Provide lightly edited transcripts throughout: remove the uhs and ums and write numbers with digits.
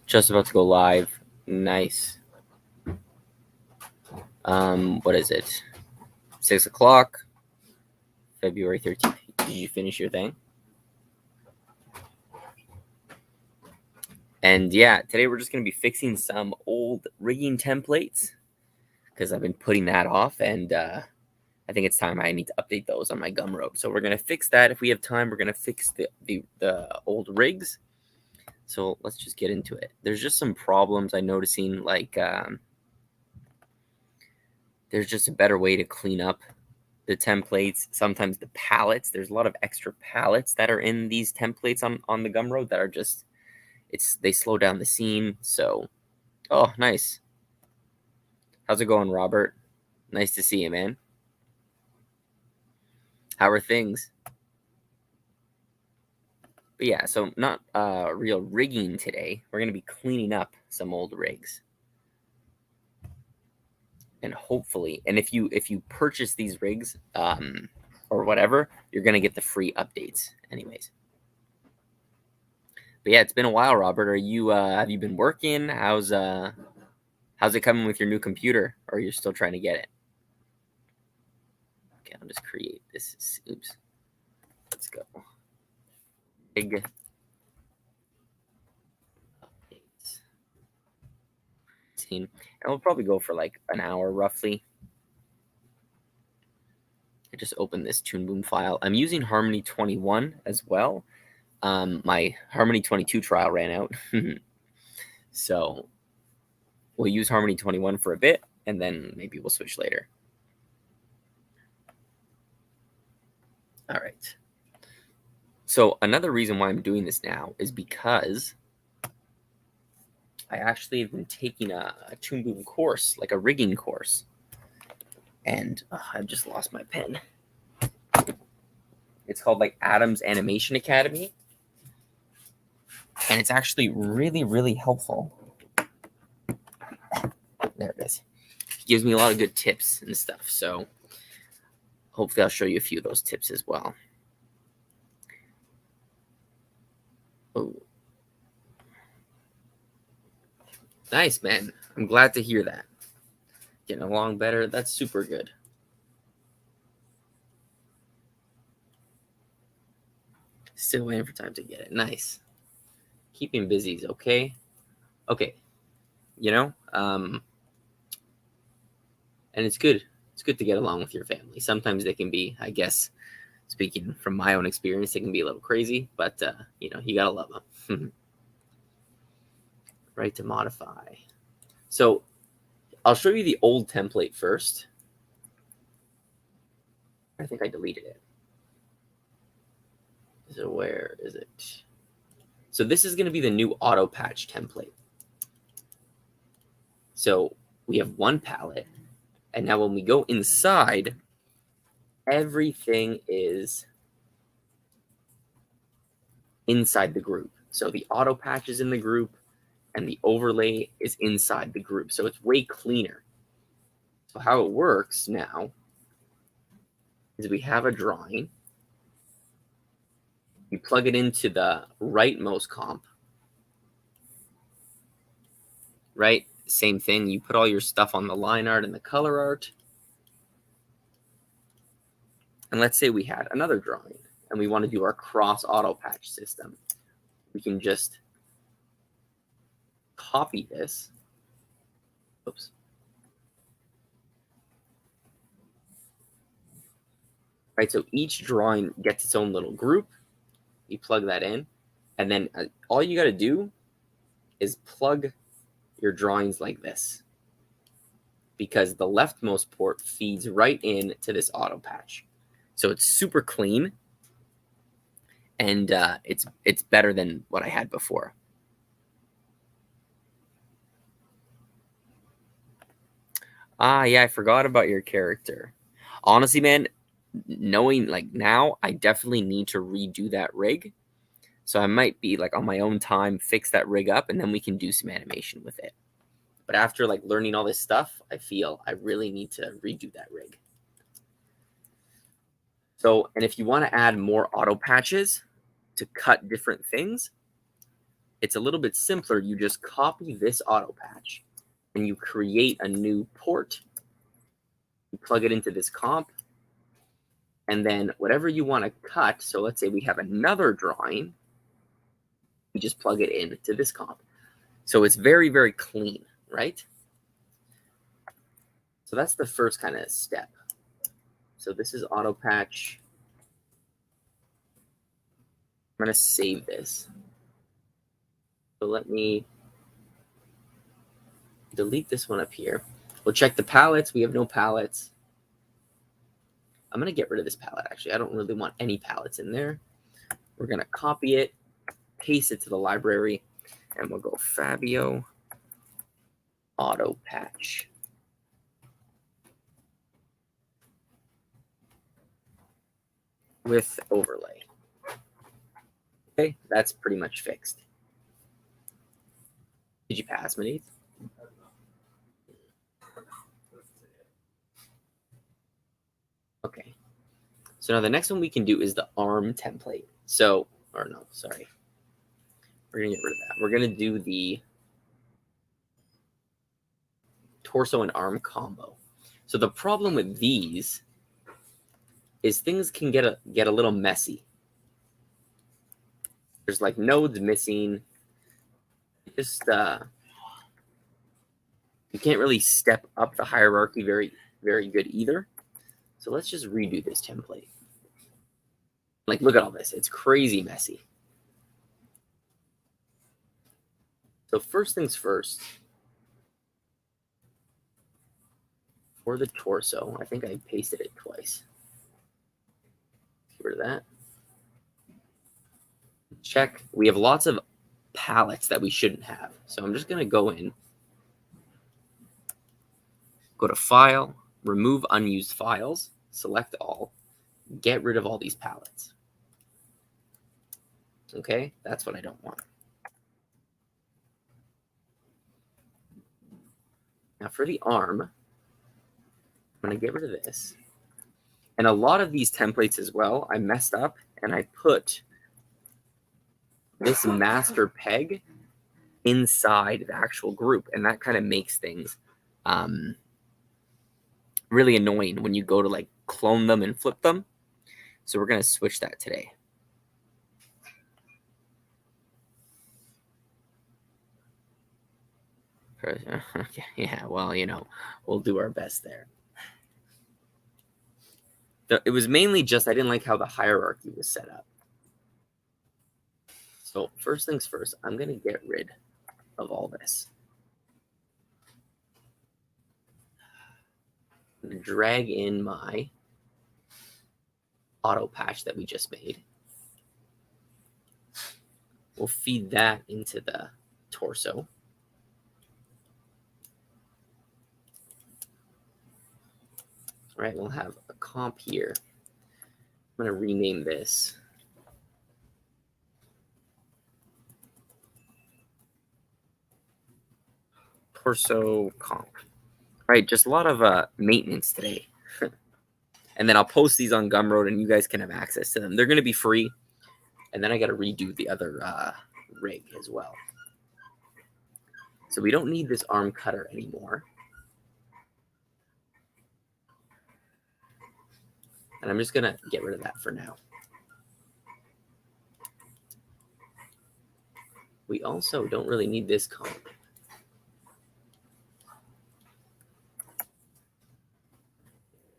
Just about to go live. Nice. What is it? 6 o'clock, February 13th. Did you finish your thing? And yeah, today we're just going to be fixing some old rigging templates because I've been putting that off, and I think it's time I need to update those on my gumroad. So we're going to fix that. If we have time, we're going to fix the old rigs. So let's just get into it. There's just some problems I'm noticing, like there's just a better way to clean up the templates. Sometimes the palettes, there's a lot of extra palettes that are in these templates on the gumroad that are just, they slow down the scene. So, oh, nice. How's it going, Robert? Nice to see you, man. How are things? But yeah, so not real rigging today. We're going to be cleaning up some old rigs. And hopefully, and if you purchase these rigs or whatever, you're going to get the free updates anyways. But yeah, it's been a while, Robert. Are you have you been working? How's it coming with your new computer, or you're still trying to get it? Okay, I'll just create this. Oops. Let's go. Big updates. And we'll probably go for like an hour roughly. I just opened this Toon Boom file. I'm using Harmony 21 as well. My Harmony 22 trial ran out. So we'll use Harmony 21 for a bit, and then maybe we'll switch later. All right. So another reason why I'm doing this now is because I actually have been taking a Toon Boom course, like a rigging course. And I've just lost my pen. It's called like Adam's Animation Academy. And it's actually really, really helpful. There it is. It gives me a lot of good tips and stuff. So hopefully I'll show you a few of those tips as well. Oh. Nice, man. I'm glad to hear that. Getting along better. That's super good. Still waiting for time to get it. Nice. Keeping busy is okay. Okay. You know, and it's good. It's good to get along with your family. Sometimes they can be, I guess, speaking from my own experience, they can be a little crazy, but you know, you gotta love them. Right to modify. So I'll show you the old template first. I think I deleted it. So where is it? So this is going to be the new auto patch template. So we have one palette, and now when we go inside, everything is inside the group. So the auto patch is in the group, and the overlay is inside the group. So it's way cleaner. So how it works now is we have a drawing. You plug it into the rightmost comp. Right? Same thing. You put all your stuff on the line art and the color art. And let's say we had another drawing and we want to do our cross auto patch system. We can just copy this. Oops. Right, so each drawing gets its own little group. You plug that in, and then all you got to do is plug your drawings like this, because the leftmost port feeds right in to this auto patch. So it's super clean, and it's better than what I had before. Yeah, I forgot about your character. Honestly, man, knowing like now, I definitely need to redo that rig. So I might be like on my own time, fix that rig up, and then we can do some animation with it. But after like learning all this stuff, I feel I really need to redo that rig. So, and if you want to add more auto patches to cut different things, it's a little bit simpler. You just copy this auto patch and you create a new port. You plug it into this comp, and then whatever you want to cut, so let's say we have another drawing, you just plug it into this comp. So it's very, very clean, right? So that's the first kind of step. So this is auto patch. I'm going to save this. So let me delete this one up here. We'll check the palettes. We have no palettes. I'm going to get rid of this palette, actually. I don't really want any palettes in there. We're going to copy it, paste it to the library, and we'll go Fabio auto patch. With overlay. Okay, that's pretty much fixed. Did you pass, Manith? Okay. So now the next one we can do is the arm template. So, or no, sorry. We're going to get rid of that. We're going to do the torso and arm combo. So the problem with these is things can get a little messy. There's like nodes missing. Just you can't really step up the hierarchy very, very good either. So let's just redo this template. Like, look at all this. It's crazy messy. So first things first. For the torso, I think I pasted it twice. Get rid of that. Check. We have lots of palettes that we shouldn't have. So I'm just going to go in, go to File, Remove Unused Files, select all, get rid of all these palettes. Okay, that's what I don't want. Now for the arm, I'm going to get rid of this. And a lot of these templates as well, I messed up and I put this master peg inside the actual group. And that kind of makes things really annoying when you go to like clone them and flip them. So we're going to switch that today. Okay, yeah, well, you know, we'll do our best there. It was mainly just I didn't like how the hierarchy was set up. So first things first, I'm going to get rid of all this. I'm going to drag in my auto patch that we just made. We'll feed that into the torso. All right, we'll have a comp here. I'm going to rename this. Torso comp. All right, just a lot of maintenance today. And then I'll post these on Gumroad and you guys can have access to them. They're going to be free. And then I got to redo the other rig as well. So we don't need this arm cutter anymore. And I'm just going to get rid of that for now. We also don't really need this comp.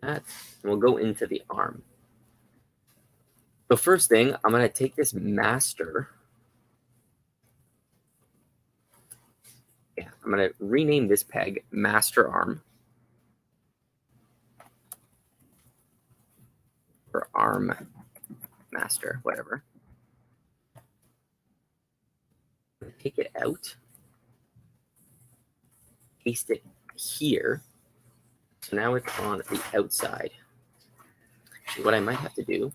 That, and we'll go into the arm. So first thing, I'm going to take this master. Yeah, I'm going to rename this peg master arm. Or arm master, whatever. Take it out. Paste it here. So now it's on the outside. What I might have to do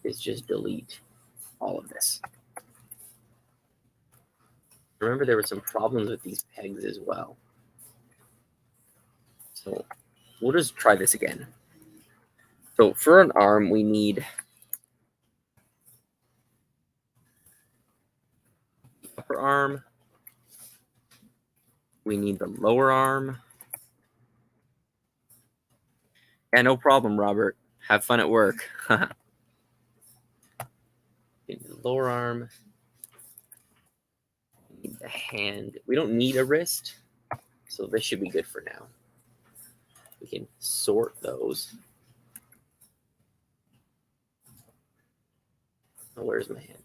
is just delete all of this. Remember, there were some problems with these pegs as well. So we'll just try this again. So for an arm, we need upper arm. We need the lower arm. Yeah, no problem, Robert. Have fun at work. The lower arm. We need the hand. We don't need a wrist, so this should be good for now. We can sort those. Oh, where's my hand?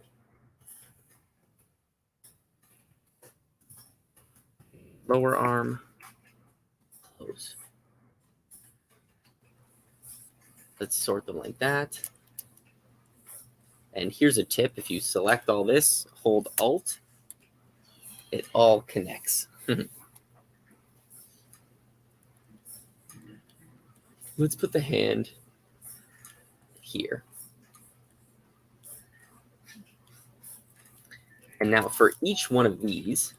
Lower arm. Close. Let's sort them like that. And here's a tip. If you select all this, hold Alt, it all connects. Let's put the hand here. And now for each one of these,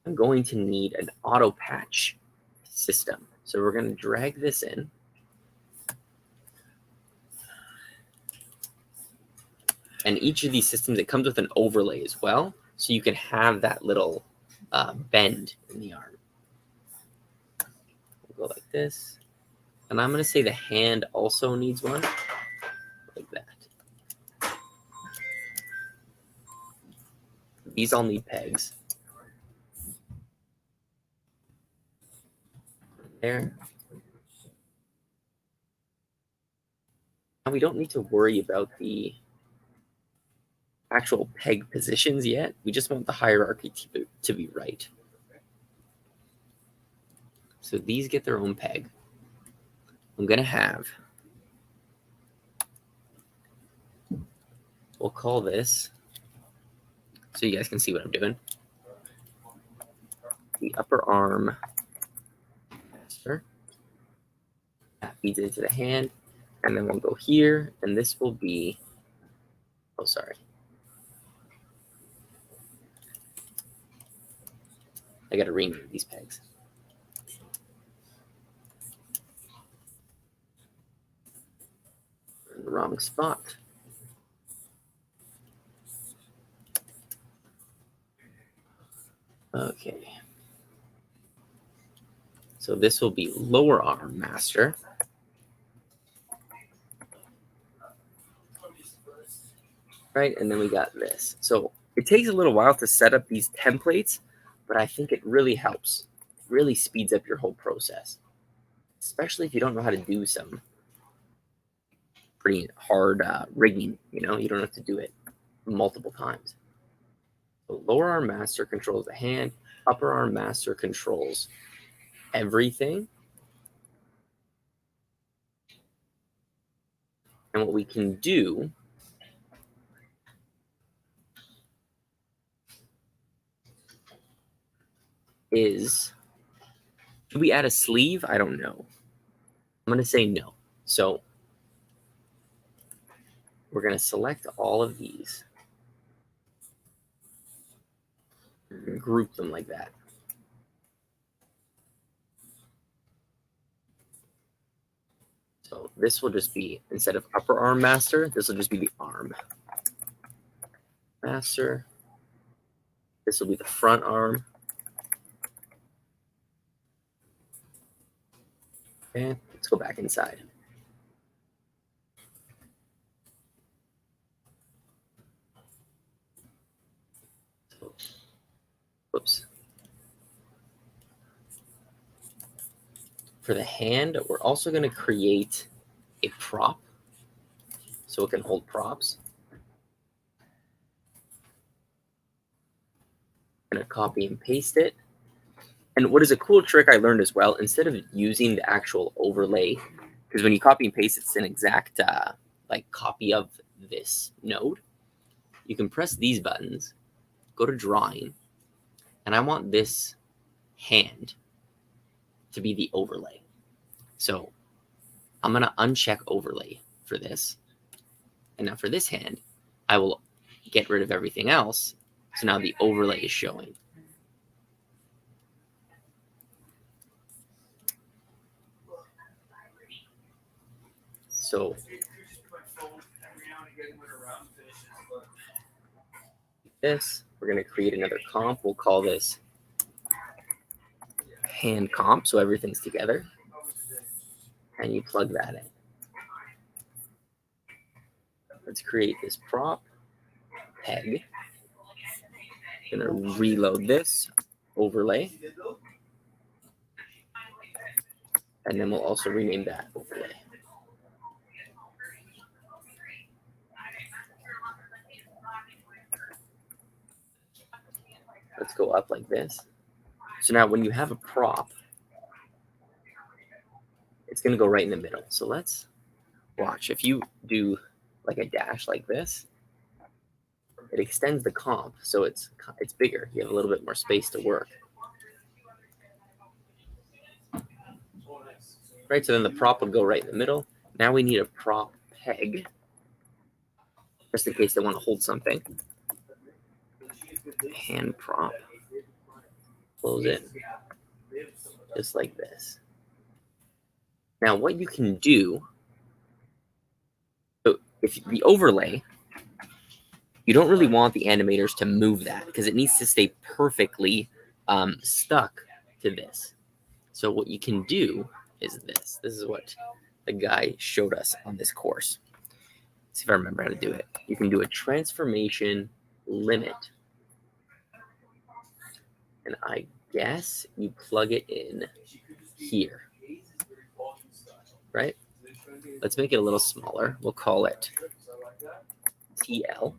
I'm going to need an auto patch system. So we're going to drag this in. And each of these systems, it comes with an overlay as well. So you can have that little bend in the arm. We'll go like this. And I'm going to say the hand also needs one, like that. These all need pegs. There. Now we don't need to worry about the actual peg positions yet. We just want the hierarchy to be right. So these get their own peg. I'm going to have, we'll call this, so you guys can see what I'm doing, the upper arm master. That feeds into the hand. And then we'll go here, and this will be, oh, sorry. I got to rename these pegs. In the wrong spot. Okay. So this will be lower arm master. Right, and then we got this. So it takes a little while to set up these templates, but I think it really helps. It really speeds up your whole process, especially if you don't know how to do some pretty hard rigging. You know, you don't have to do it multiple times. So lower arm master controls the hand. Upper arm master controls everything. And what we can do is, should we add a sleeve? I don't know. I'm going to say no. So we're going to select all of these and group them like that. So this will just be, instead of upper arm master, this will just be the arm master. This will be the front arm. Okay, let's go back inside. So, whoops. For the hand, we're also going to create a prop so it can hold props. I'm going to copy and paste it. And what is a cool trick I learned as well, instead of using the actual overlay, because when you copy and paste, it's an exact like copy of this node. You can press these buttons, go to drawing, and I want this hand to be the overlay. So I'm going to uncheck overlay for this. And now for this hand, I will get rid of everything else. So now the overlay is showing. So this, we're going to create another comp. We'll call this hand comp, so everything's together. And you plug that in. Let's create this prop, peg. I'm going to reload this overlay. And then we'll also rename that overlay. Let's go up like this. So now when you have a prop, it's going to go right in the middle. So let's watch. If you do like a dash like this, it extends the comp, so it's bigger. You have a little bit more space to work. Right, so then the prop would go right in the middle. Now we need a prop peg, just in case they want to hold something. Hand prop. Close it. Just like this. Now what you can do, so if the overlay, you don't really want the animators to move that because it needs to stay perfectly stuck to this. So what you can do is this. This is what the guy showed us on this course. Let's see if I remember how to do it. You can do a transformation limit. And I guess you plug it in here. Right? Let's make it a little smaller. We'll call it TL.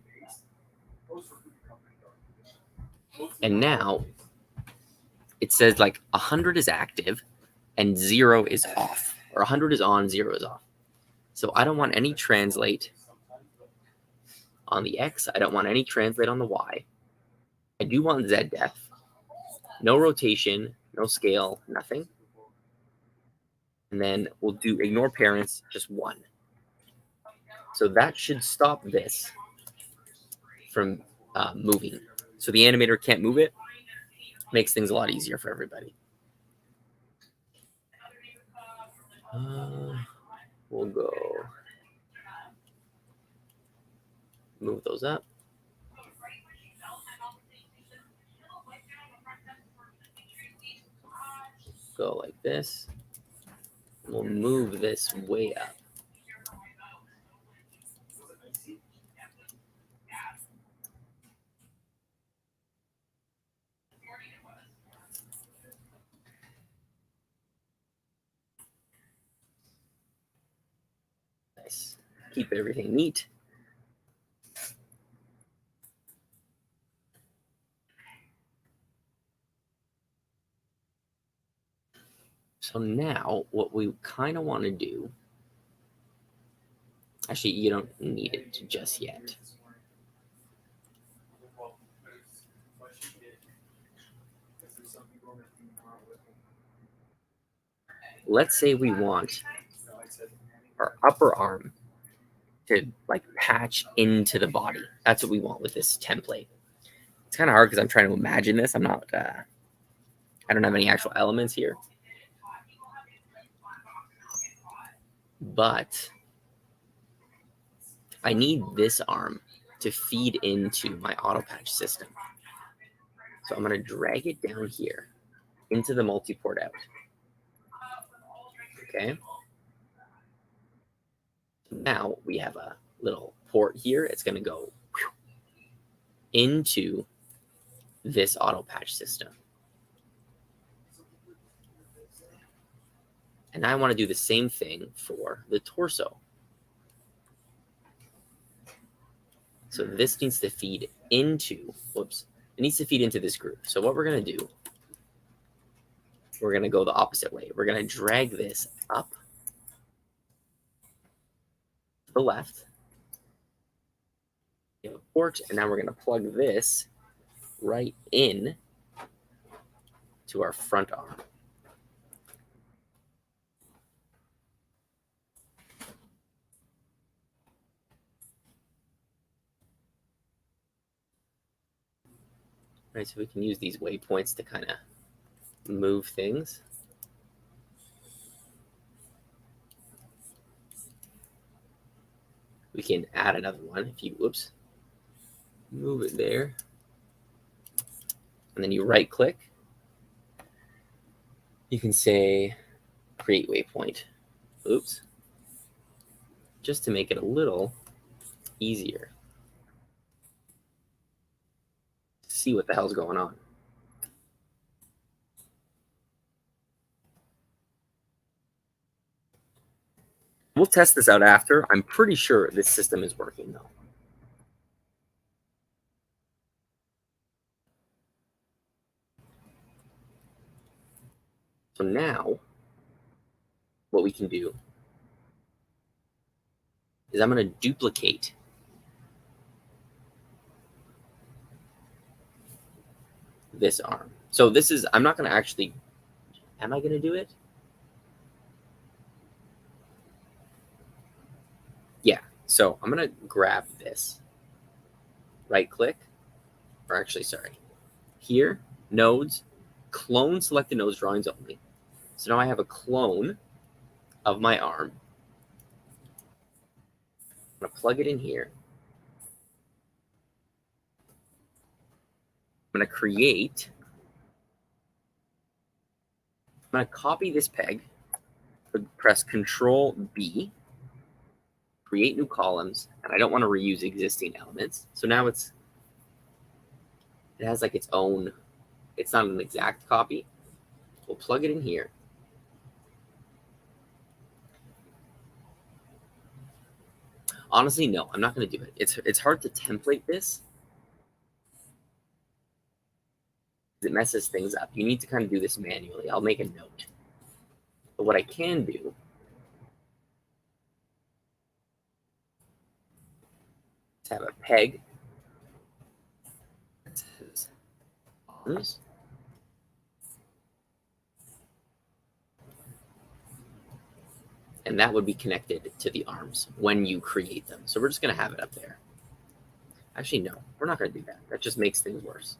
And now it says like 100 is active and 0 is off, or 100 is on, 0 is off. So I don't want any translate on the X. I don't want any translate on the Y. I do want Z depth. No rotation, no scale, nothing. And then we'll do ignore parents, just 1. So that should stop this from moving. So the animator can't move it. Makes things a lot easier for everybody. We'll go move those up. Go like this. We'll move this way up. Nice. Keep everything neat. So now what we kind of want to do, actually you don't need it just yet. Let's say we want our upper arm to like patch into the body. That's what we want with this template. It's kind of hard because I'm trying to imagine this. I'm not, I don't have any actual elements here. But I need this arm to feed into my auto patch system. So I'm going to drag it down here into the multi-port out. Okay. Now we have a little port here. It's going to go into this auto patch system. And I want to do the same thing for the torso. So this needs to feed into, it needs to feed into this group. So what we're going to do, we're going to go the opposite way. We're going to drag this up to the left. We have a port, and now we're going to plug this right in to our front arm. Right, so we can use these waypoints to kind of move things. We can add another one if you, move it there. and then you right click. You can say create waypoint. Oops. Just to make it a little easier. See what the hell's going on. We'll test this out after. I'm pretty sure this system is working though. So now what we can do is I'm going to duplicate this arm. So this is, I'm not going to actually, am I going to do it? Yeah. So I'm going to grab this, right click, or actually, sorry, here, nodes, clone selected nodes drawings only. So now I have a clone of my arm. I'm going to plug it in here. I'm going to create, I'm going to copy this peg, press Control B, create new columns, and I don't want to reuse existing elements. So now it has like its own, it's not an exact copy. We'll plug it in here. Honestly, no, I'm not going to do it. It's hard to template this. It messes things up. You need to kind of do this manually. I'll make a note. But what I can do is have a peg that says arms. And that would be connected to the arms when you create them. So we're just going to have it up there. Actually, no, we're not going to do that. That just makes things worse.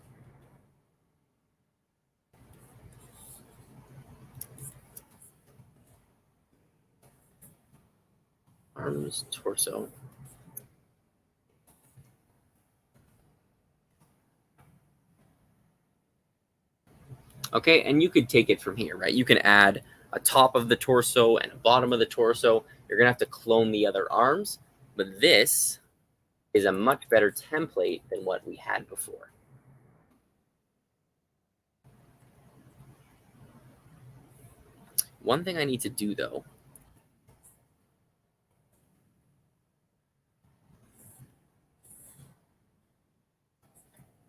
Arms, torso. Okay, and you could take it from here, right? You can add a top of the torso and a bottom of the torso. You're going to have to clone the other arms, but this is a much better template than what we had before. One thing I need to do, though,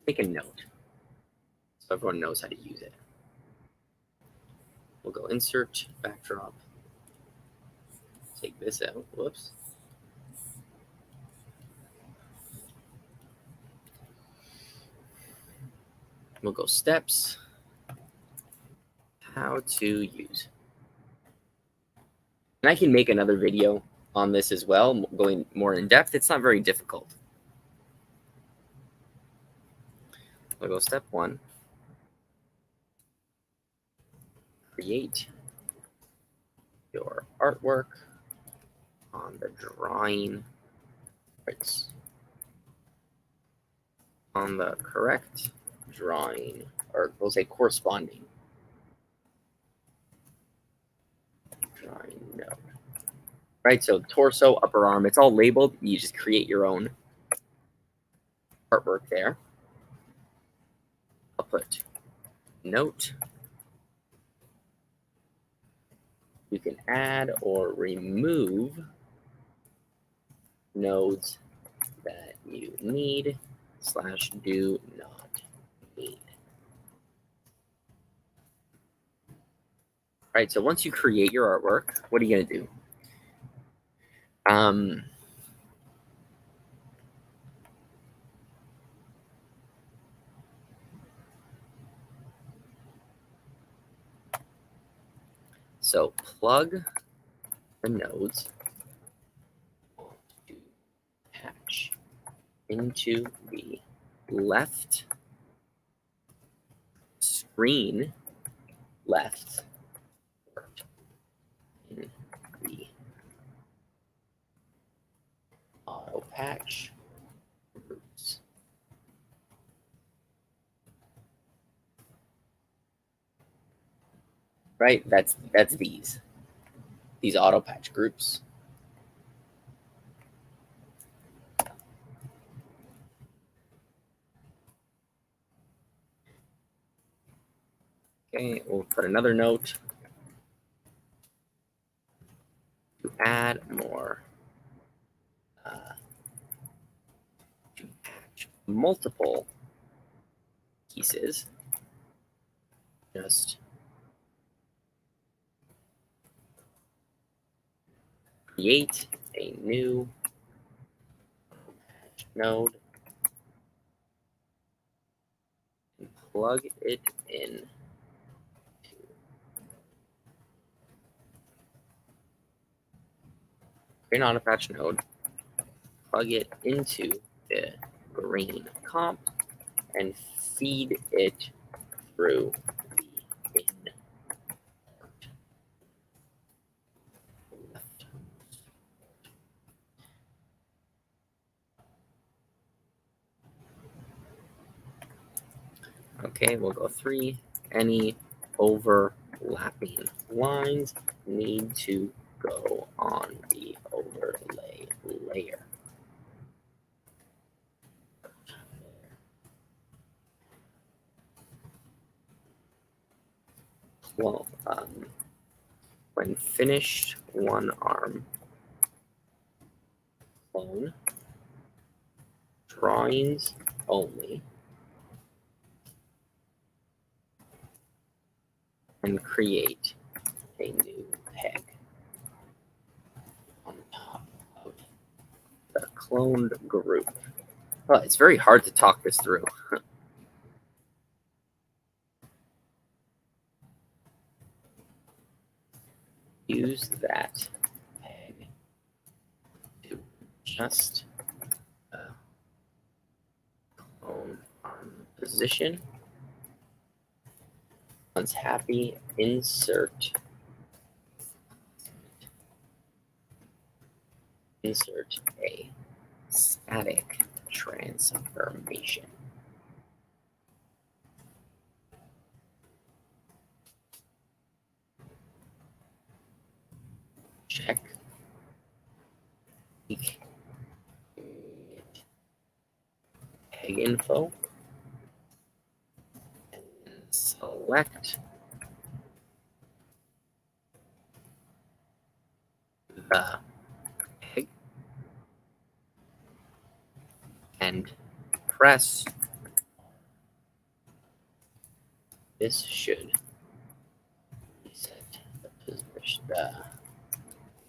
make a note so everyone knows how to use it. We'll go insert, backdrop, take this out, whoops. We'll go steps, how to use. And I can make another video on this as well, going more in depth. It's not very difficult. We'll go step 1. Create your artwork on the drawing, right, on the correct drawing, or we'll say corresponding drawing node. Right, so torso, upper arm, it's all labeled. You just create your own artwork there. I'll put note. You can add or remove nodes that you need / do not need. All right, so once you create your artwork, what are you going to do? So plug the nodes to patch into the left screen left in the auto patch groups. right? That's these auto patch groups. Okay, we'll put another note to add more to patch multiple pieces. Just create a new patch node and plug it in. Create an auto patch node, plug it into the green comp, and feed it through the in. Okay, we'll go 3. Any overlapping lines need to go on the overlay layer. Well, when finished, one arm clone drawings only, and create a new peg on top of the cloned group. Well, it's very hard to talk this through. Use that peg to adjust the clone arm position. Once happy, insert a static transformation. Check peg info and select the peg and press. This should set the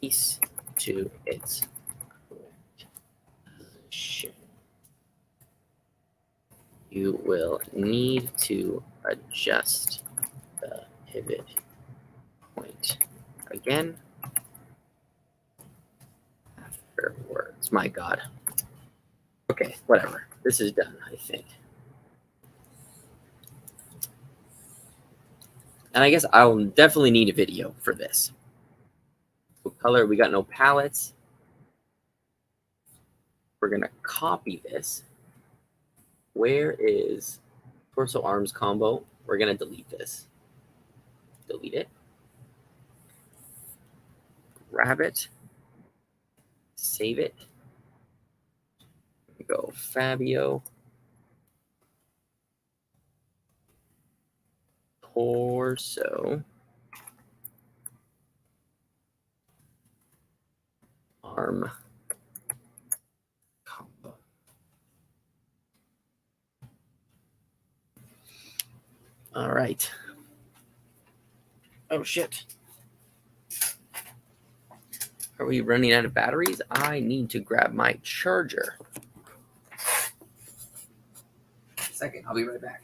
piece to its correct position. You will need to adjust the pivot point again afterwards. My God. Okay, whatever. This is done, I think. And I guess I'll definitely need a video for this. What color? We got no palettes. We're going to copy this. Where is torso arms combo? We're going to delete this. Delete it. Grab it. Save it. Go Fabio. Torso arm combo. All right. Oh shit. Are we running out of batteries? I need to grab my charger. Second, I'll be right back.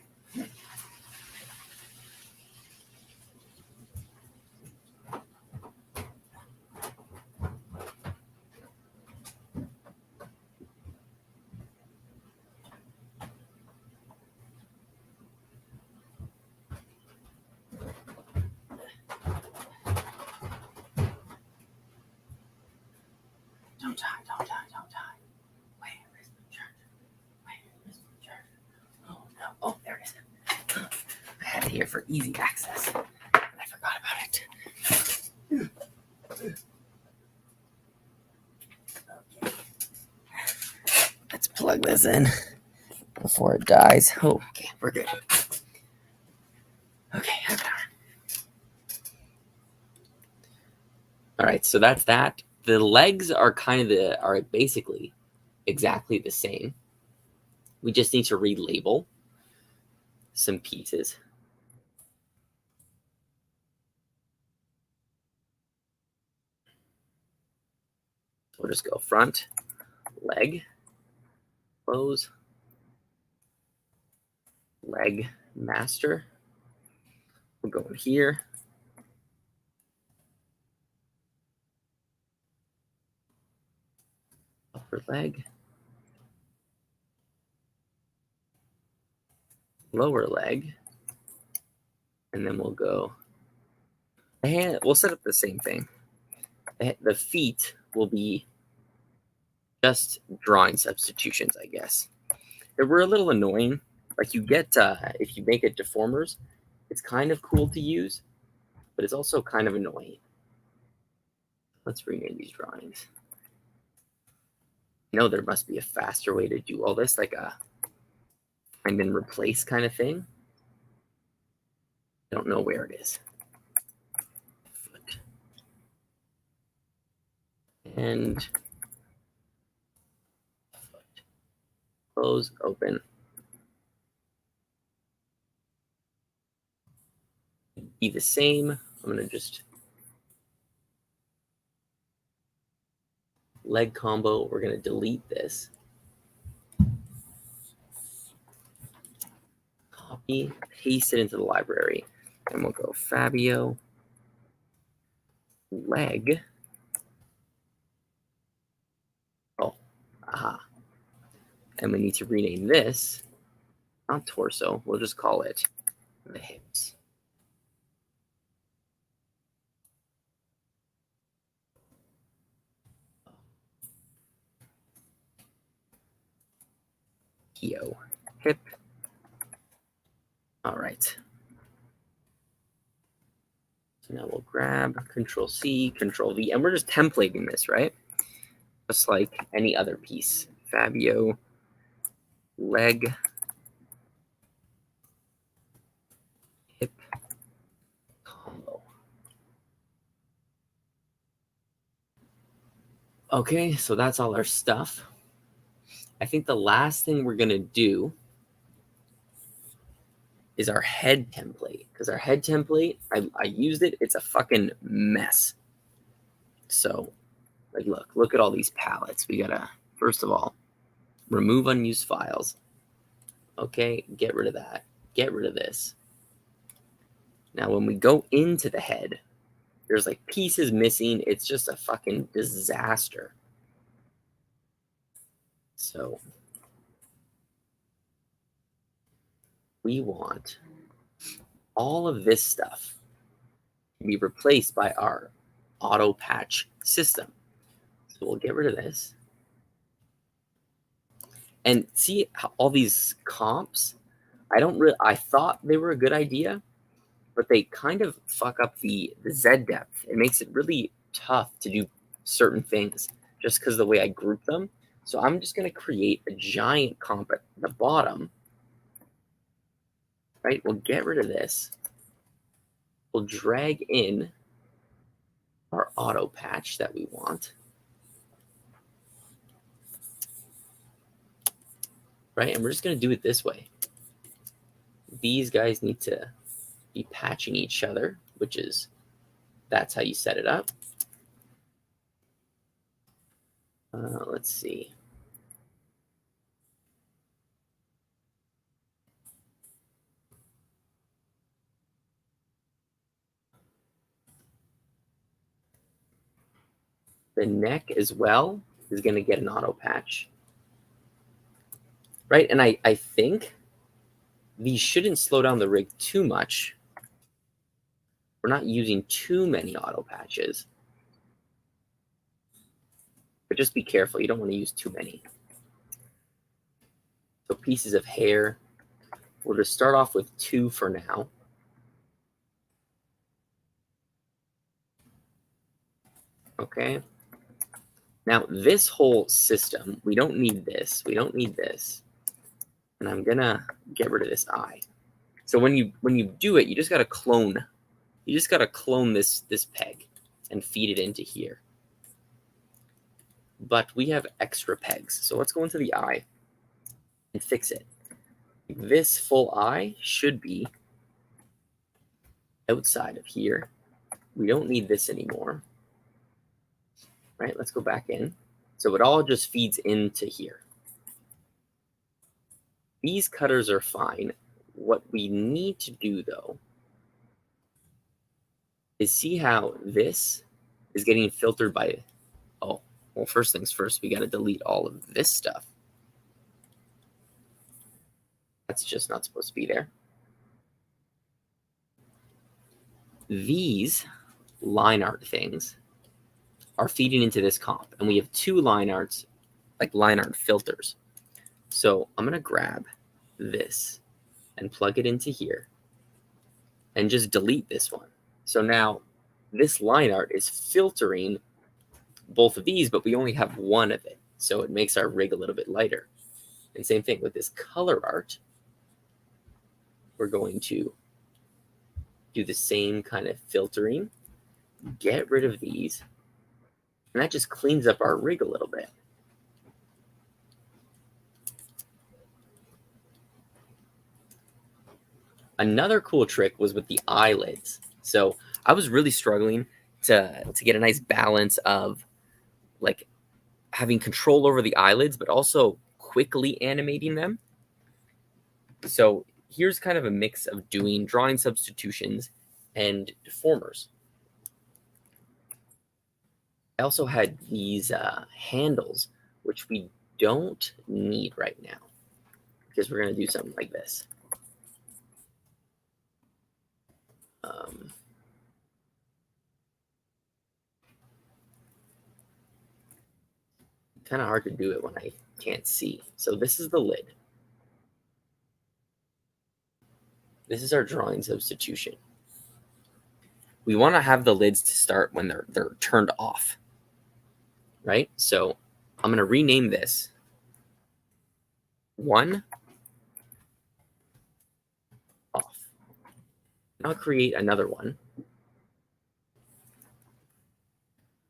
Don't die, don't die, don't die. Where is my charger? Where is my charger? Oh no, oh, there it is. I had it here for easy access. I forgot about it. in before it dies. Oh, okay, we're good. Okay. All right, so that's that. The legs are are basically exactly the same. We just need to relabel some pieces. We'll just go front, leg, close, leg, master. We'll go in here. Upper leg, lower leg, and then we'll go. We'll set up the same thing. The feet will be just drawing substitutions, I guess. They were a little annoying. Like you get, if you make it deformers, it's kind of cool to use, but it's also kind of annoying. Let's rename these drawings. You know, there must be a faster way to do all this, like a find and replace kind of thing. I don't know where it is. Foot. And foot. Close, open. Be the same. I'm going to just leg combo. We're going to delete this. Copy, paste it into the library. And we'll go Fabio leg. Oh, aha. And we need to rename this, not torso. We'll just call it the hips. Hip. All right. So now we'll grab Control C, Control V, and we're just templating this, right? Just like any other piece. Fabio, leg, hip, combo. Okay, so that's all our stuff. I think the last thing we're gonna do is our head template, because our head template, I used it, it's a fucking mess. So, like, look at all these palettes. We gotta, first of all, remove unused files. Okay, get rid of that. Get rid of this. Now, when we go into the head, there's like pieces missing. It's just a fucking disaster. So we want all of this stuff to be replaced by our auto patch system. So we'll get rid of this. And see how all these comps, I thought they were a good idea, but they kind of fuck up the Z depth. It makes it really tough to do certain things just because of the way I group them. So I'm just going to create a giant comp at the bottom. Right? We'll get rid of this. We'll drag in our auto patch that we want. Right? And we're just going to do it this way. These guys need to be patching each other, that's how you set it up. Let's see. The neck as well is going to get an auto patch. Right? And I think these shouldn't slow down the rig too much. We're not using too many auto patches. But just be careful. You don't want to use too many. So pieces of hair. We'll just start off with 2 for now. Okay. Now, this whole system, we don't need this. We don't need this. And I'm going to get rid of this eye. So when you do it, you just got to clone. You just got to clone this peg and feed it into here. But we have extra pegs. So let's go into the eye and fix it. This full eye should be outside of here. We don't need this anymore. Right, let's go back in. So it all just feeds into here. These cutters are fine. What we need to do, though, is see how this is getting filtered by, oh, well, first things first, we got to delete all of this stuff. That's just not supposed to be there. These line art things are feeding into this comp, and we have two line arts, like line art filters. So I'm going to grab this and plug it into here and just delete this one. So now this line art is filtering both of these, but we only have one of it. So it makes our rig a little bit lighter. And same thing with this color art. We're going to do the same kind of filtering, get rid of these, and that just cleans up our rig a little bit. Another cool trick was with the eyelids. So I was really struggling to get a nice balance of like having control over the eyelids, but also quickly animating them. So here's kind of a mix of doing drawing substitutions and deformers. I also had these handles, which we don't need right now because we're going to do something like this. Kind of hard to do it when I can't see. So this is the lid. This is our drawing substitution. We want to have the lids to start when they're turned off, right? So I'm going to rename this 1 off. And I'll create another one.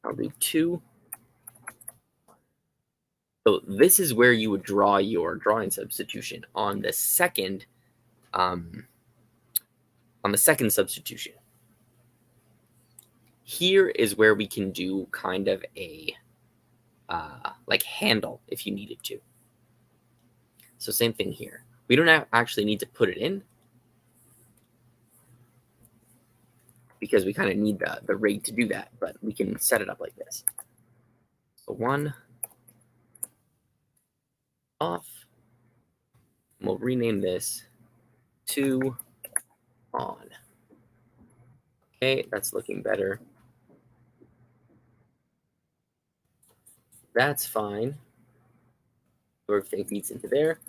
I'll do 2. So this is where you would draw your drawing substitution on the second substitution. Here is where we can do kind of a like handle if you needed to. So same thing here. We don't actually need to put it in because we kind of need the rig to do that, but we can set it up like this. So 1 off. We'll rename this 2 on. Okay, that's looking better. That's fine. Everything feeds into there.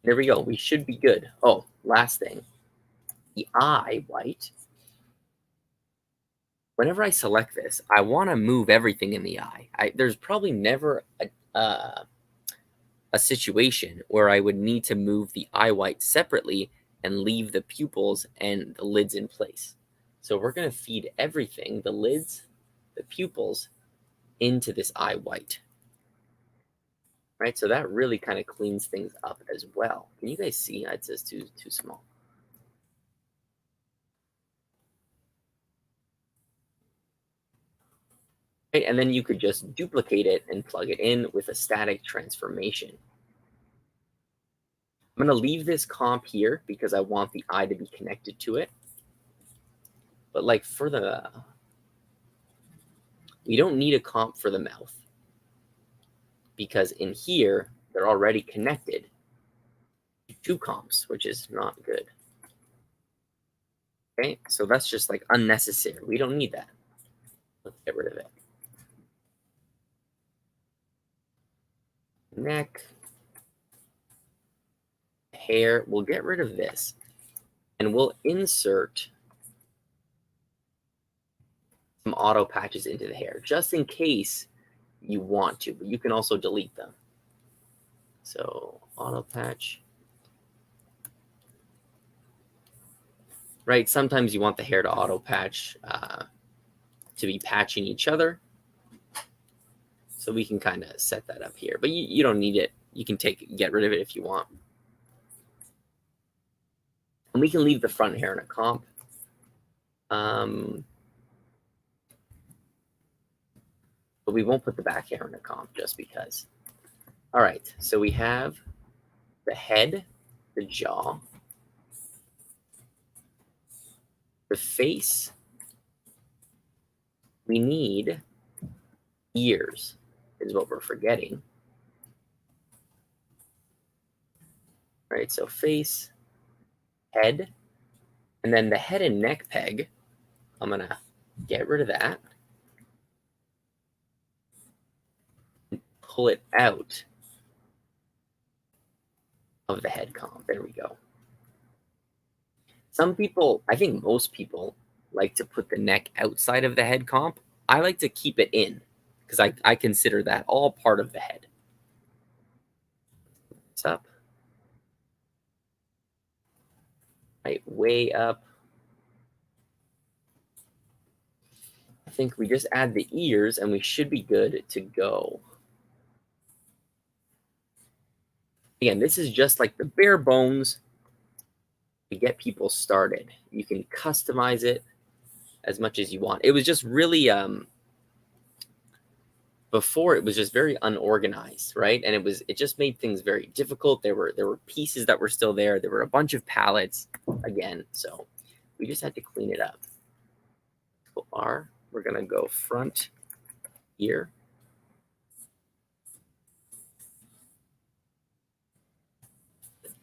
There we go. We should be good. Oh, last thing. The eye white. Whenever I select this, I want to move everything in the eye. There's probably never a situation where I would need to move the eye white separately and leave the pupils and the lids in place. So we're going to feed everything, the lids, the pupils, into this eye white. Right, so that really kind of cleans things up as well. Can you guys see? It's just too small. Right, and then you could just duplicate it and plug it in with a static transformation. I'm going to leave this comp here because I want the eye to be connected to it. But like for we don't need a comp for the mouth because in here, they're already connected to 2 comps, which is not good. Okay, so that's just like unnecessary. We don't need that. Let's get rid of it. Neck, hair, we'll get rid of this and we'll insert some auto patches into the hair, just in case you want to, but you can also delete them. So auto patch. Right, sometimes you want the hair to auto patch to be patching each other. So we can kind of set that up here, but you don't need it. You can get rid of it if you want. And we can leave the front hair in a comp. But we won't put the back hair in a comp just because. All right, so we have the head, the jaw, the face. We need ears, is what we're forgetting. All right, so face, head, and then the head and neck peg. I'm going to get rid of that. Pull it out of the head comp. There we go. Some people, I think most people, like to put the neck outside of the head comp. I like to keep it in because I consider that all part of the head. It's up. Right, way up. I think we just add the ears and we should be good to go. Again, this is just like the bare bones to get people started. You can customize it as much as you want. It was just really before it was just very unorganized, right? And it just made things very difficult. There were pieces that were still there. There were a bunch of pallets again, so we just had to clean it up. So R, we're gonna go front ear.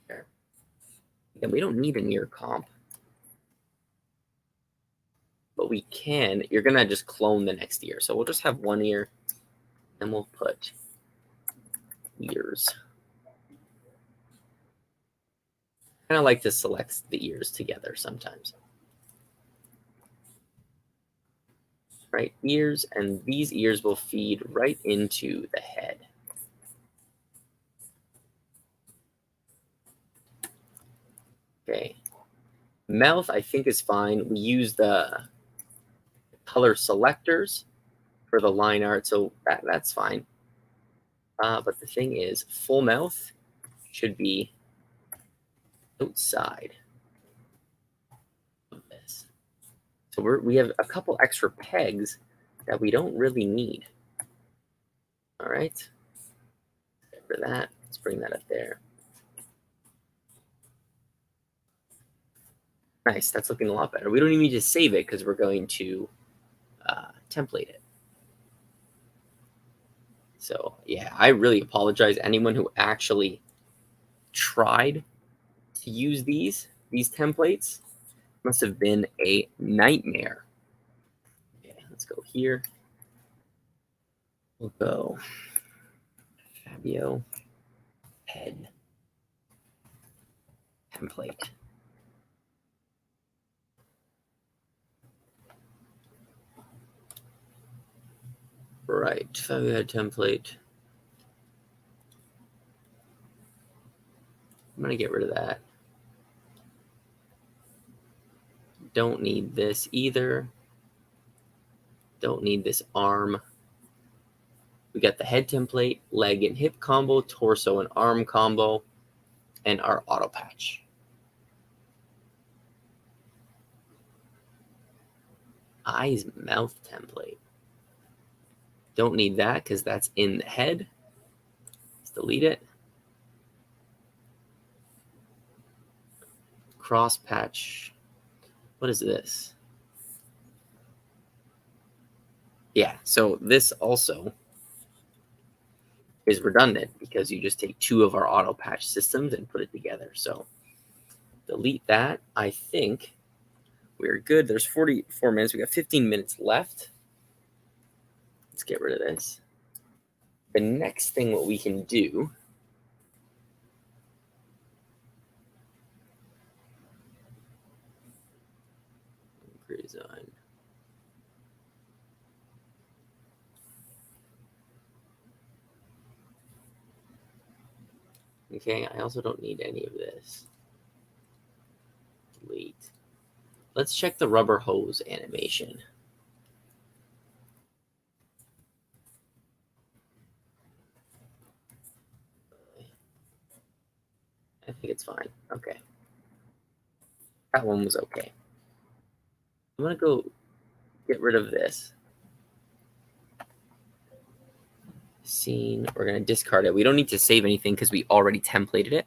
There. And we don't need an ear comp, but we can. You're gonna just clone the next ear. So we'll just have one ear, and we'll put ears. I kind of like to select the ears together sometimes. Right, ears, and these ears will feed right into the head. Okay, mouth I think is fine. We use the color selectors for the line art, so that's fine. But the thing is, full mouth should be outside of this. So we have a couple extra pegs that we don't really need. All right, get rid of that. Let's bring that up there. Nice, that's looking a lot better. We don't even need to save it because we're going to template it. So yeah, I really apologize. Anyone who actually tried to use these templates must have been a nightmare. Okay, let's go here. We'll go Fabio head template. Right, Fabio head template. I'm gonna get rid of that. Don't need this either. Don't need this arm. We got the head template, leg and hip combo, torso and arm combo, and our auto patch. Eyes, mouth template. Don't need that because that's in the head. Let's delete it. Cross patch. What is this? Yeah, so this also is redundant because you just take two of our auto patch systems and put it together. So delete that. I think we're good. There's 44 minutes. We got 15 minutes left. Let's get rid of this. The next thing what we can do design. Okay, I also don't need any of this. Delete. Let's check the rubber hose animation. I think it's fine. Okay. That one was okay. I'm going to go get rid of this. Scene. We're going to discard it. We don't need to save anything because we already templated it.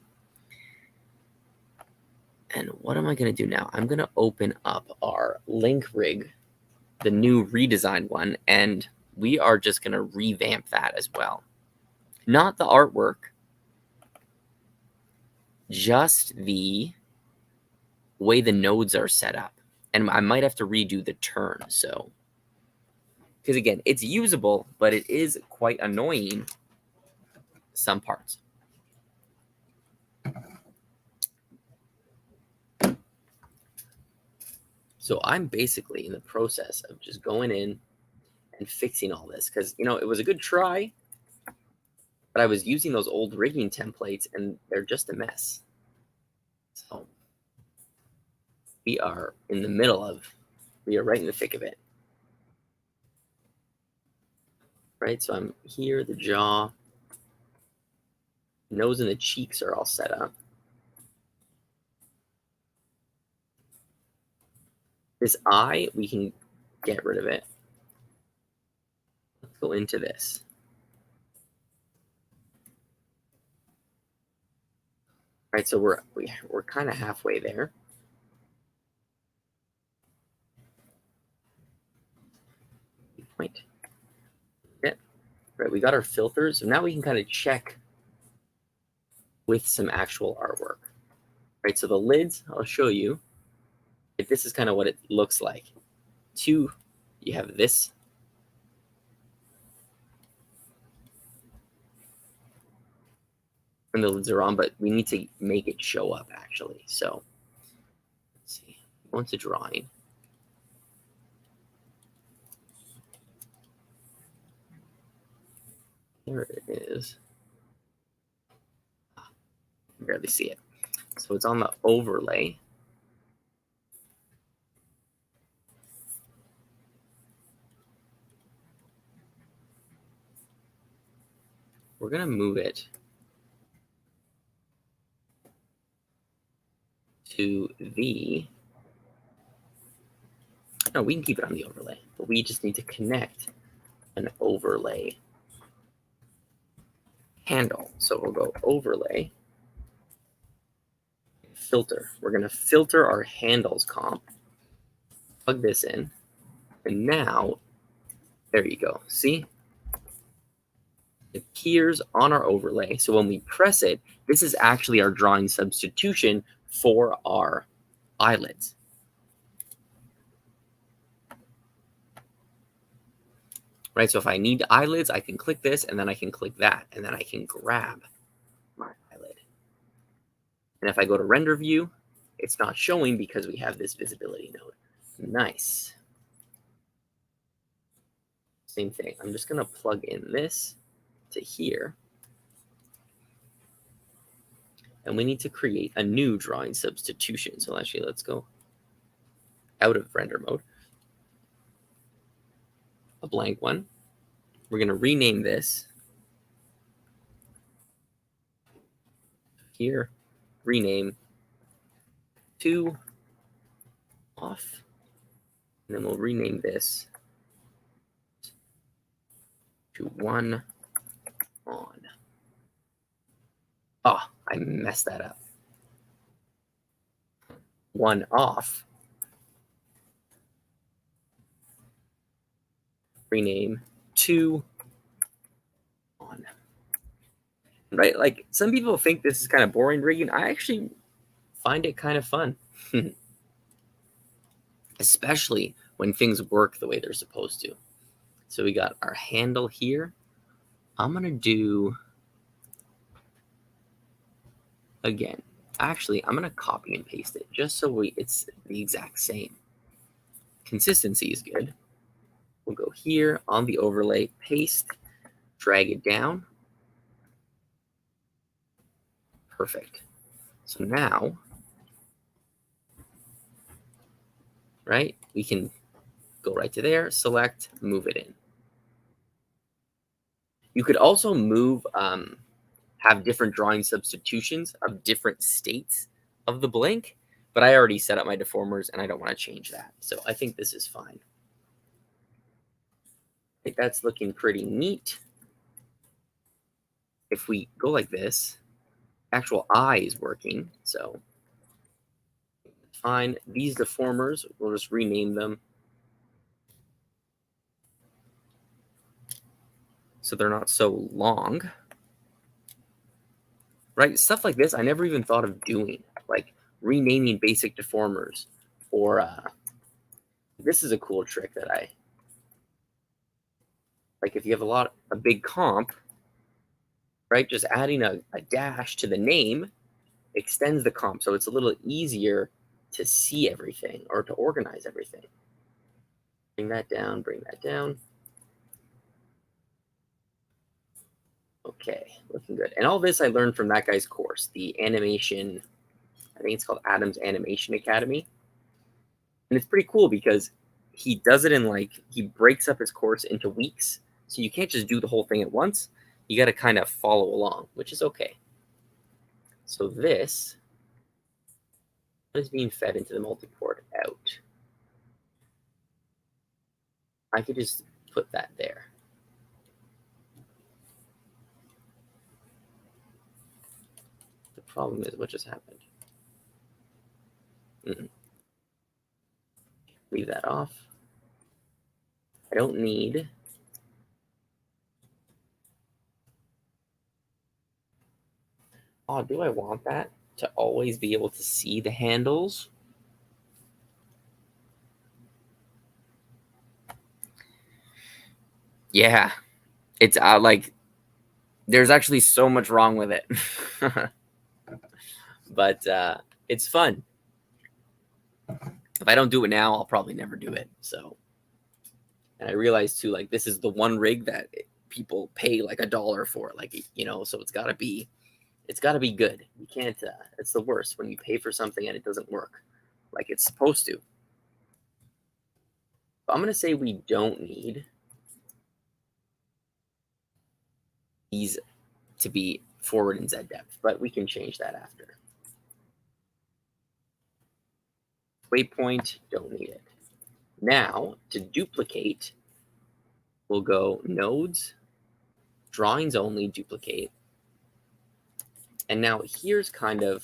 And what am I going to do now? I'm going to open up our link rig, the new redesigned one, and we are just going to revamp that as well. Not the artwork, just the way the nodes are set up. And I might have to redo the turn. So, because again, it's usable, but it is quite annoying some parts. So I'm basically in the process of just going in and fixing all this because, you know, it was a good try, but I was using those old rigging templates and they're just a mess. So we are in the middle of, we are right in the thick of it. Right, so I'm here, the jaw, nose and the cheeks are all set up. This eye, we can get rid of it. Let's go into this. Right, so we're kind of halfway there. Point. Yeah. Right, we got our filters, so now we can kind of check with some actual artwork. Right, so the lids, I'll show you. If this is kind of what it looks like. You have this. And the lids are on, but we need to make it show up actually. So let's see. Go into drawing. There it is. I can barely see it. So it's on the overlay. We're going to move it to the, no, we can keep it on the overlay, but we just need to connect an overlay handle. So we'll go overlay, filter. We're going to filter our handles comp, plug this in, and now, there you go. See? It appears on our overlay. So when we press it, this is actually our drawing substitution for our eyelids. Right, so if I need eyelids, I can click this, and then I can click that, and then I can grab my eyelid. And if I go to render view, it's not showing because we have this visibility node. Nice. Same thing. I'm just going to plug in this to here. And we need to create a new drawing substitution. So actually, let's go out of render mode. A blank one. We're going to rename this. Here, rename to off. And then we'll rename this to 1 on. Oh, I messed that up. 1 off. Rename 2 on. Right? Like some people think this is kind of boring rigging. I actually find it kind of fun. Especially when things work the way they're supposed to. So we got our handle here. I'm going to do, again, actually, I'm going to copy and paste it just so it's the exact same. Consistency is good. We'll go here on the overlay, paste, drag it down. Perfect. So now, right, we can go right to there, select, move it in. You could also move, have different drawing substitutions of different states of the blank, but I already set up my deformers and I don't want to change that. So I think this is fine. I think that's looking pretty neat. If we go like this, actual eye is working, so fine. These deformers, we'll just rename them so they're not so long. Right? Stuff like this I never even thought of doing, like renaming basic deformers. Or this is a cool trick that I like. If you have a big comp, right, just adding a dash to the name extends the comp, so it's a little easier to see everything or to organize everything. Bring that down, bring that down. Okay, looking good. And all this I learned from that guy's course, the animation, I think it's called Adam's Animation Academy. And it's pretty cool because he does it in he breaks up his course into weeks. So you can't just do the whole thing at once. You got to kind of follow along, which is okay. So this is being fed into the multiport out. I could just put that there. The problem is what just happened. Leave that off. I don't need oh, do I want that to always be able to see the handles? Yeah, it's there's actually so much wrong with it. But it's fun. If I don't do it now, I'll probably never do it. So, and I realize too, this is the one rig that people pay like $1 for, so it's gotta be good. You can't, it's the worst when you pay for something and it doesn't work like it's supposed to. But I'm gonna say we don't need these to be forward in Z depth, but we can change that after. Waypoint, don't need it. Now, to duplicate, we'll go nodes, drawings only, duplicate. And now here's kind of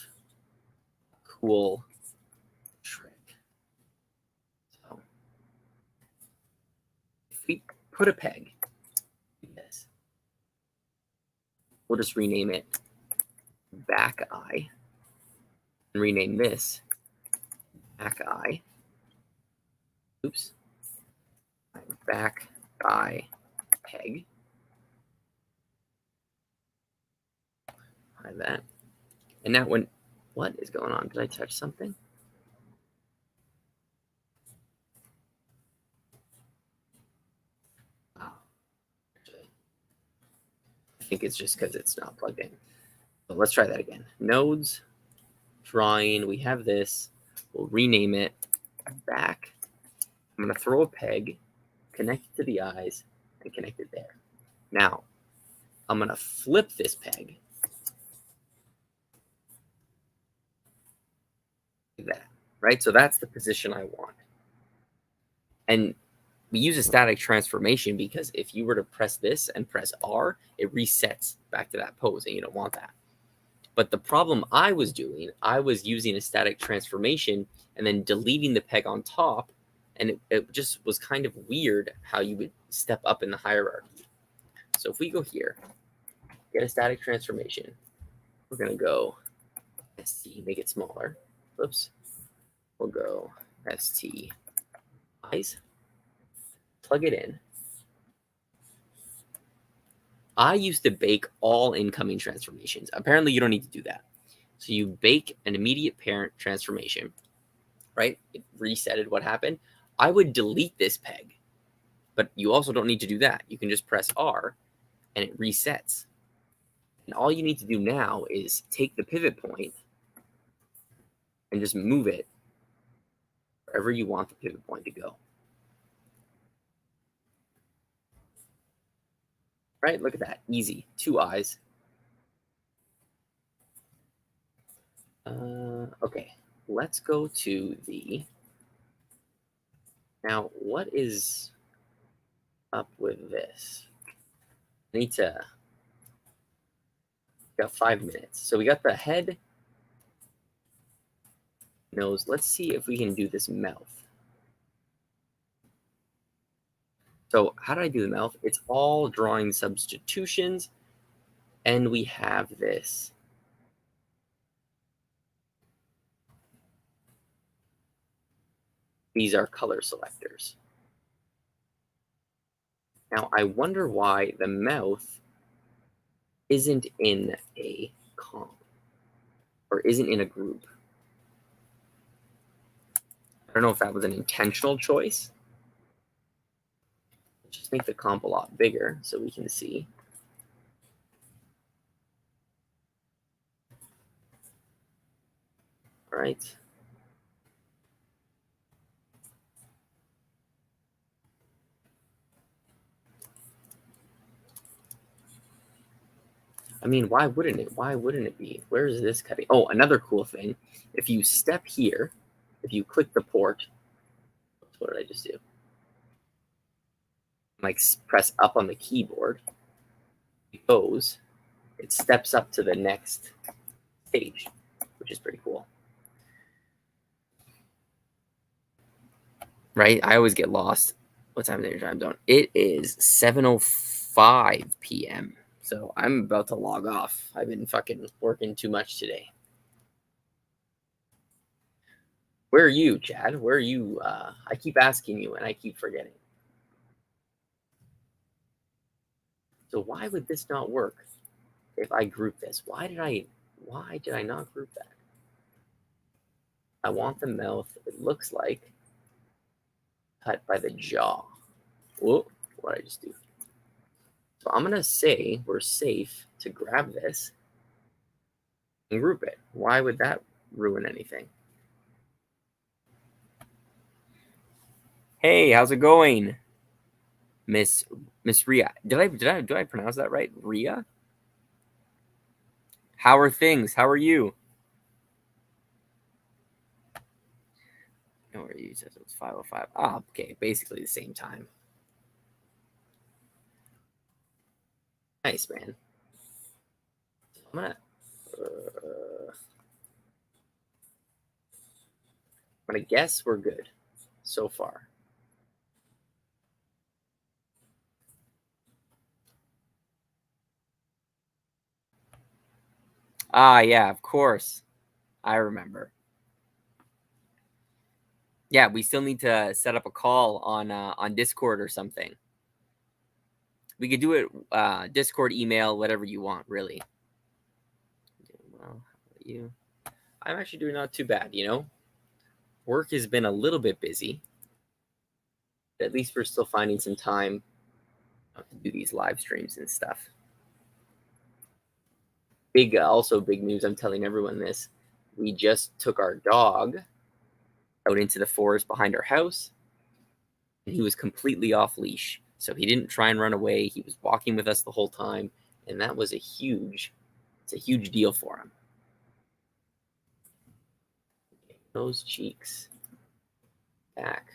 a cool trick. So if we put a peg like this, we'll just rename it back eye and rename this back eye. Oops. Back eye peg. Hide that. And now what is going on? Did I touch something? Oh, actually, I think it's just because it's not plugged in. So let's try that again. Nodes, drawing, we have this. We'll rename it back. I'm going to throw a peg, connect it to the eyes, and connect it there. Now, I'm going to flip this peg. Like that, right? So that's the position I want. And we use a static transformation because if you were to press this and press R, it resets back to that pose, and you don't want that. But the problem I was doing, I was using a static transformation and then deleting the peg on top, and it just was kind of weird how you would step up in the hierarchy. So if we go here, get a static transformation, we're going to go ST, make it smaller. Oops. We'll go ST eyes, plug it in. I used to bake all incoming transformations. Apparently, you don't need to do that. So you bake an immediate parent transformation, right? It resetted what happened. I would delete this peg, but you also don't need to do that. You can just press R and it resets. And all you need to do now is take the pivot point and just move it wherever you want the pivot point to go. Right? Look at that. Easy. 2 eyes. Okay. Let's go to the... Now, what is up with this? I need to... Got 5 minutes. So we got the head, nose. Let's see if we can do this mouth. So how do I do the mouth? It's all drawing substitutions. And we have this. These are color selectors. Now, I wonder why the mouth isn't in a column or isn't in a group. I don't know if that was an intentional choice. Just make the comp a lot bigger so we can see. All right. I mean, why wouldn't it? Why wouldn't it be? Where is this cutting? Oh, another cool thing. If you step here, if you click the port, what did I just do? Like press up on the keyboard, it goes, it steps up to the next stage, which is pretty cool. Right? I always get lost. What time is your time zone? It is 7:05 p.m. So I'm about to log off. I've been fucking working too much today. Where are you, Chad? Where are you? I keep asking you and I keep forgetting. So why would this not work if I group this? Why did I not group that? I want the mouth, it looks like, cut by the jaw. Whoa, what did I just do? So I'm going to say we're safe to grab this and group it. Why would that ruin anything? Hey, how's it going? Miss Ria. Did I pronounce that right? Ria? How are things? How are you? No, you said it was 5:05. Ah, okay, basically the same time. Nice, man. I'm gonna guess we're good so far. Ah, yeah, of course. I remember. Yeah, we still need to set up a call on Discord or something. We could do it Discord, email, whatever you want, really. Well, how about you? I'm actually doing not too bad, you know? Work has been a little bit busy. But at least we're still finding some time to do these live streams and stuff. Also big news, I'm telling everyone this. We just took our dog out into the forest behind our house, and he was completely off leash. So he didn't try and run away. He was walking with us the whole time, and that was it's a huge deal for him. Those cheeks. Back.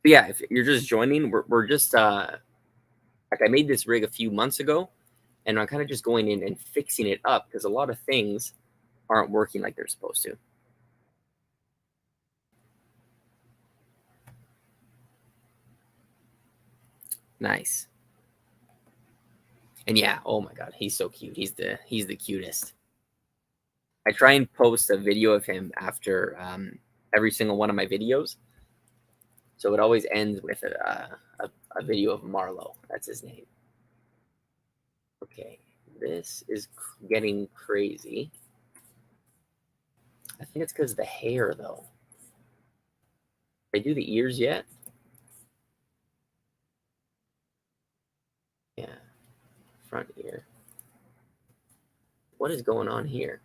But yeah, if you're just joining, we're just like I made this rig a few months ago, and I'm kind of just going in and fixing it up because a lot of things aren't working like they're supposed to. Nice. And yeah, oh my god, he's so cute. He's the cutest. I try and post a video of him after every single one of my videos. So it always ends with a video of Marlo. That's his name. Okay, this is getting crazy. I think it's because of the hair, though. Did I do the ears yet? Yeah, front ear. What is going on here?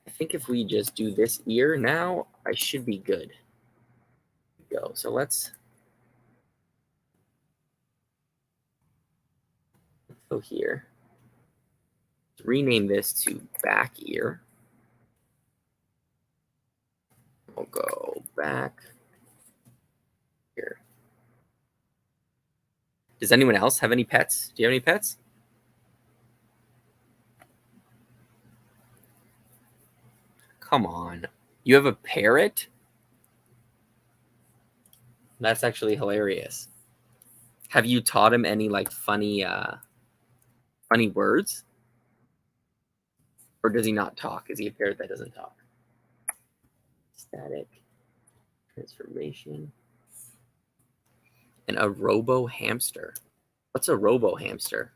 I think if we just do this ear now, I should be good. Go. So let's go here. Rename this to back ear. We'll go back here. Does anyone else have any pets? Do you have any pets? Come on. You have a parrot? That's actually hilarious. Have you taught him any like funny words? Or does he not talk? Is he a parrot that doesn't talk? Static transformation. And a robo hamster. What's a robo hamster?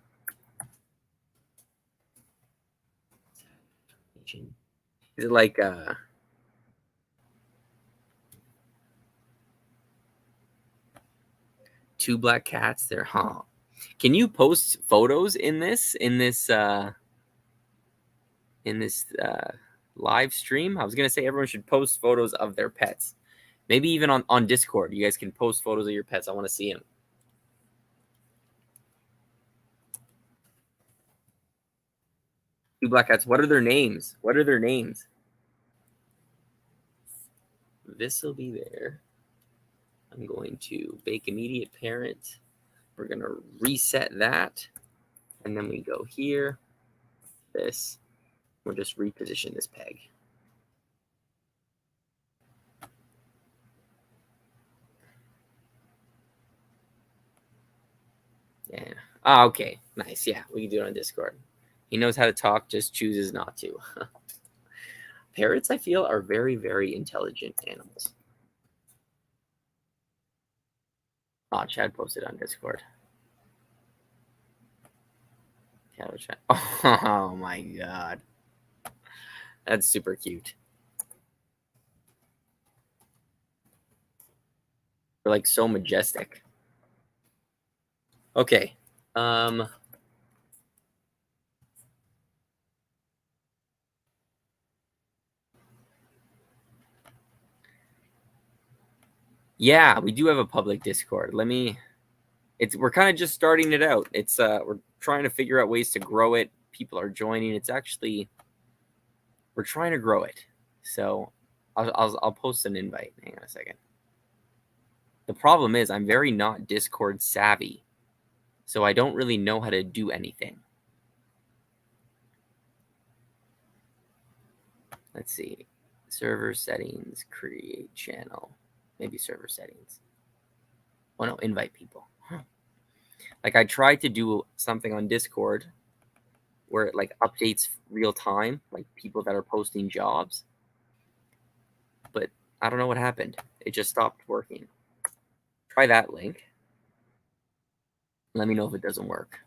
Is it like two black cats? They're Can you post photos in this live stream? I was gonna say everyone should post photos of their pets. Maybe even on Discord, you guys can post photos of your pets. I want to see them. Two black cats. What are their names? What are their names? This will be there. I'm going to bake immediate parent. We're going to reset that. And then we go here. This. We'll just reposition this peg. Yeah. Oh, okay. Nice. Yeah, we can do it on Discord. He knows how to talk, just chooses not to. Parrots, I feel, are very, very intelligent animals. Oh, Chad posted on Discord. Oh my god. That's super cute. They're like so majestic. Okay. Yeah, we do have a public Discord. We're kind of just starting it out. We're trying to figure out ways to grow it. People are joining. We're trying to grow it. So I'll post an invite. Hang on a second. The problem is I'm very not Discord savvy. So I don't really know how to do anything. Let's see. Server settings, create channel. Maybe server settings. Oh no, invite people. Like I tried to do something on Discord where it like updates real time, like people that are posting jobs. But I don't know what happened. It just stopped working. Try that link. Let me know if it doesn't work.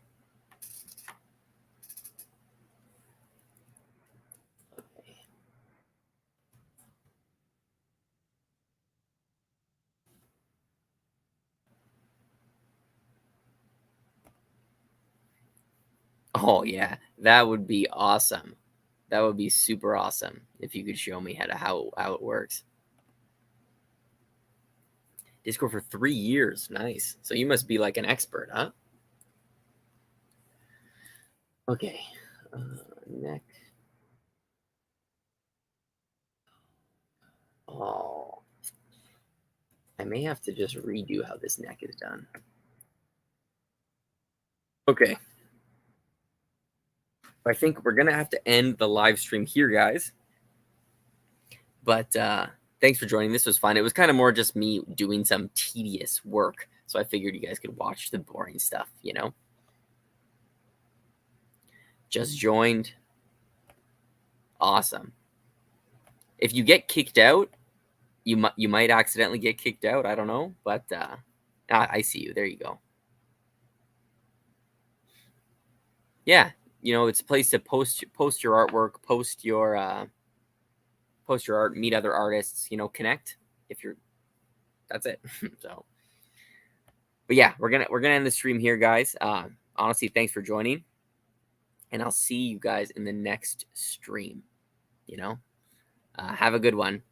Oh yeah, that would be awesome. That would be super awesome if you could show me how it works. Discord for 3 years. Nice. So you must be like an expert, huh? Okay. Neck. Oh. I may have to just redo how this neck is done. Okay. I think we're going to have to end the live stream here, guys. But thanks for joining. This was fun. It was kind of more just me doing some tedious work. So I figured you guys could watch the boring stuff, you know? Just joined. Awesome. If you get kicked out, you might accidentally get kicked out. I don't know. But I see you. There you go. Yeah. You know, it's a place to post your artwork, post your art, meet other artists, you know, connect. That's it. So, but yeah, we're gonna end the stream here, guys. honestly, thanks for joining. And I'll see you guys in the next stream. Have a good one.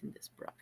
End this broadcast.